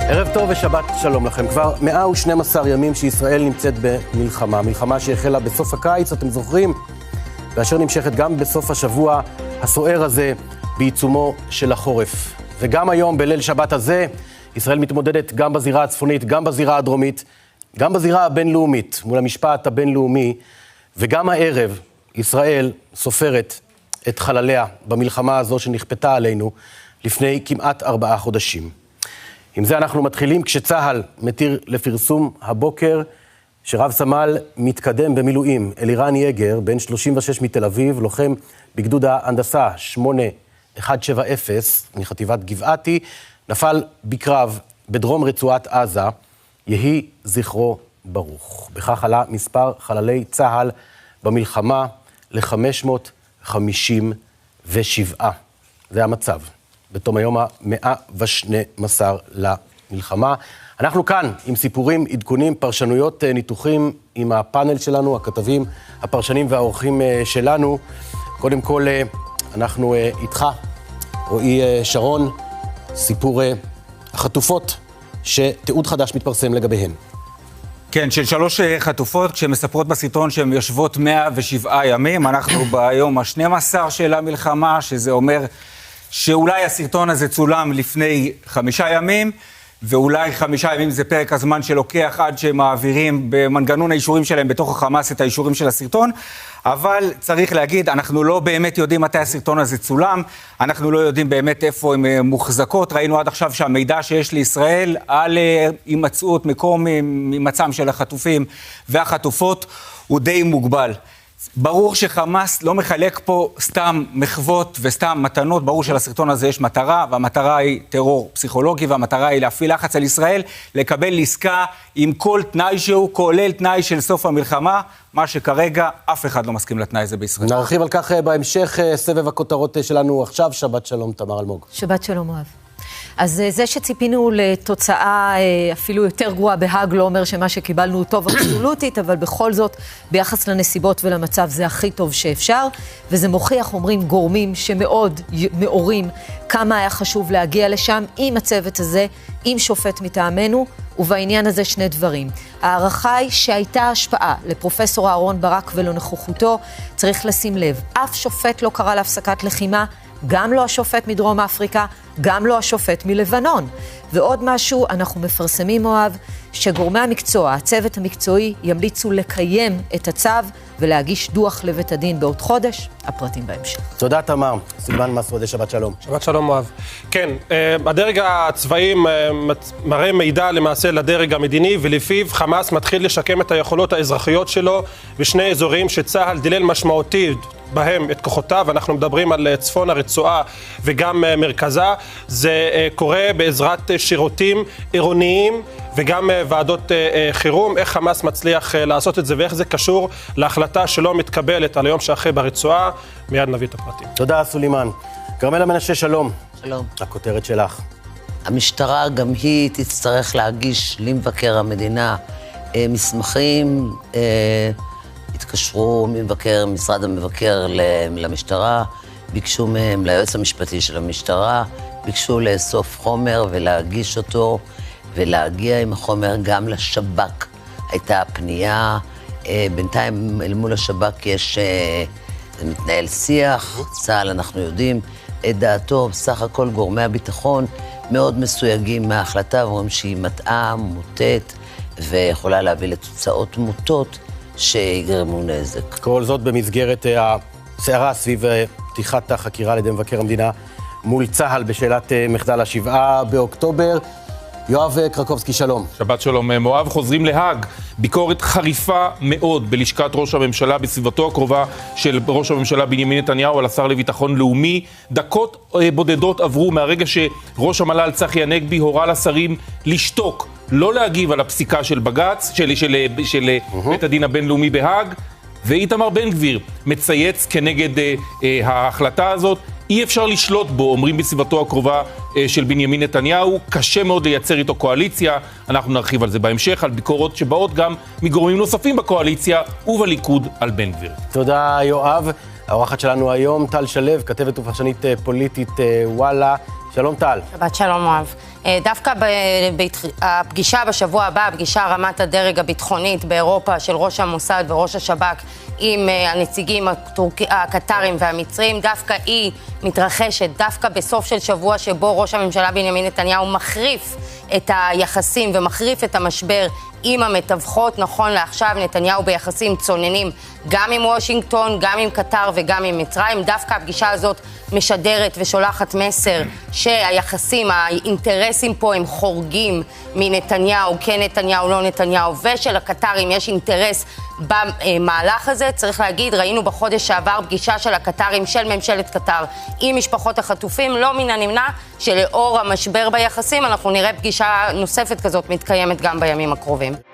ערב טוב ושבת שלום לכם. כבר 112 ימים שישראל נמצאת במלחמה. מלחמה שהחלה בסוף הקיץ, אתם זוכרים? ואשר נמשכת גם בסוף השבוע הסוער הזה בעיצומו של החורף. וגם היום, בליל שבת הזה, ישראל מתמודדת גם בזירה הצפונית, גם בזירה הדרומית, גם בזירה הבינלאומית, מול המשפט הבינלאומי, וגם הערב ישראל סופרת את חלליה במלחמה הזו שנכפתה עלינו לפני כמעט 4 חודשים. עם זה אנחנו מתחילים כשצהל מתיר לפרסום הבוקר שרב סמל מתקדם במילואים אלירן יגר, בן 36 מתל אביב, לוחם בגדוד ההנדסה 8170 מחטיבת גבעתי, נפל בקרב בדרום רצועת עזה, יהי זכרו ברוך. בכך עלה מספר חללי צהל במלחמה ל-557. זה המצב בתום היום ה-112 למלחמה. אנחנו כאן עם סיפורים, עדכונים, פרשנויות, ניתוחים עם הפאנל שלנו, הכתבים, הפרשנים והאורחים שלנו. קודם כל, אנחנו איתך, רועי שרון, סיפור החטופות שתיעוד חדש מתפרסם לגביהן. כן, של 3 חטופות שמספרות בסרטון שהן יושבות 107 ימים. אנחנו ביום ה-12 של המלחמה, שזה אומר שאולי הסרטון הזה צולם לפני 5 ימים, ואולי 5 ימים זה פרק הזמן שלוקח עד שהם מעבירים במנגנון האישורים שלהם בתוך החמאס את האישורים של הסרטון. אבל צריך להגיד, אנחנו לא באמת יודעים מתי הסרטון הזה צולם, אנחנו לא יודעים באמת איפה הן מוחזקות. ראינו עד עכשיו שהמידע שיש לישראל על הימצאות מקום ממצאם של החטופים והחטופות הוא די מוגבל. ברור שחמאס לא מחלק פה סתם מחוות וסתם מתנות, ברור שלסרטון הזה יש מטרה, והמטרה היא טרור פסיכולוגי, והמטרה היא להפעיל לחץ על ישראל, לקבל עסקה עם כל תנאי שהוא, כולל תנאי של סוף המלחמה, מה שכרגע אף אחד לא מסכים לתנאי הזה בישראל. נרחיב על כך בהמשך. סבב הכותרות שלנו עכשיו. שבת שלום, תמר אלמוג. שבת שלום, אוהב. אז זה שציפינו לתוצאה אפילו יותר גרועה בהאג לא אומר שמה שקיבלנו הוא טוב אבסולוטית, אבל בכל זאת ביחס לנסיבות ולמצב זה הכי טוב שאפשר, וזה מוכיח, אומרים גורמים שמאוד מאורים כמה היה חשוב להגיע לשם עם הצוות הזה, עם שופט מטעמנו, ובעניין הזה 2 דברים. הערכה היא שהייתה השפעה לפרופסור אהרון ברק ולנוכחותו, צריך לשים לב, אף שופט לא קרא להפסקת לחימה, גם לא השופט מדרום אפריקה, גם לא השופט מלבנון. ועוד משהו, אנחנו מפרסמים, אוהב, שגורמי המקצוע, הצוות המקצועי, ימליצו לקיים את הצו ולהגיש דוח לבית הדין בעוד חודש. הפרטים בהמשך. תודה, תמר. סילבן מסעודה, שבת שלום. שבת שלום, אוהב. כן, הדרג הצבאי מראה מידע למעשה לדרג המדיני, ולפיו חמאס מתחיל לשקם את היכולות האזרחיות שלו בשני אזורים שצהל דילל משמעותית בהם את כוחותיו. אנחנו מדברים על צפון הרצועה וגם מרכזה. זה קורה בעזרת שירותים עירוניים וגם ועדות חירום. איך חמאס מצליח לעשות את זה ואיך זה קשור להחלטה שלא מתקבלת על היום שאחרי ברצועה. מיד נביא את הפרטים. תודה, סולימן. כרמלה מנשה, שלום. שלום. הכותרת שלך. המשטרה גם היא תצטרך להגיש למבקר המדינה מסמכים. התקשרו משרד המבקר למשטרה, ביקשו מהם, ליועץ המשפטי של המשטרה, ביקשו לאסוף חומר ולהגיש אותו, ולהגיע עם החומר גם לשב"כ. הייתה פנייה, בינתיים אל מול השב"כ יש, מתנהל שיח, צה"ל אנחנו יודעים, את דעתו, בסך הכל גורמי הביטחון מאוד מסויגים מההחלטה, אומרים שהיא מטעה, מוטט, ויכולה להביא לתוצאות מוטות שיגרמו נזק. כל זאת במסגרת הסערה סביב פתיחת החקירה על ידי מבקר המדינה מול צה"ל בשאלת מחדל 7 באוקטובר. יואב קרקובסקי, שלום. שבת שלום, מואב. חוזרים להאג. ביקורת חריפה מאוד בלשכת ראש הממשלה, בסביבתו הקרובה של ראש הממשלה בנימין נתניהו על השר לביטחון לאומי. דקות בודדות עברו מהרגע שראש המל"ל צחי הנגבי הורה לשרים לשתוק, לא להגיב על הפסיקה של בג"ץ, של בית הדין הבינלאומי בהאג, ואיתמר בן גביר מצייץ כנגד ההחלטה הזאת. אי אפשר לשלוט בו, אומרים בסביבתו הקרובה של בנימין נתניהו, קשה מאוד לייצר איתו קואליציה. אנחנו נרחיב על זה בהמשך, על ביקורות שבאות גם מגורמים נוספים בקואליציה ובליכוד על בן גביר. תודה, יואב. האורחת שלנו היום, טל שלו, כתבת ופרשנית פוליטית וואלה. שלום טל. שבת שלום, אוהב. דווקא הפגישה בשבוע הבא, הפגישה רמת הדרג הביטחונית באירופה של ראש המוסד וראש השב"כ עם הנציגים הקטרים והמצרים, דווקא היא מתרחשת דווקא בסוף של שבוע שבו ראש הממשלה בנימין נתניהו מחריף את היחסים ומחריף את המשבר עם המתווכות. נכון לעכשיו נתניהו ביחסים צוננים גם עם וושינגטון, גם עם קטר וגם עם מצרים. דווקא הפגישה הזאת משדרת ושולחת מסר שהיחסים, האינטרסים פה הם חורגים מנתניהו, כן נתניהו, לא נתניהו, ושל הקטרים יש אינטרס במהלך הזה. צריך להגיד, ראינו בחודש שעבר פגישה של הקטרים, של ממשלת קטר עם משפחות החטופים. לא מן הנמנע שלאור המשבר ביחסים אנחנו נראה פגישה נוספת כזאת מתקיימת גם בימים הקרובים.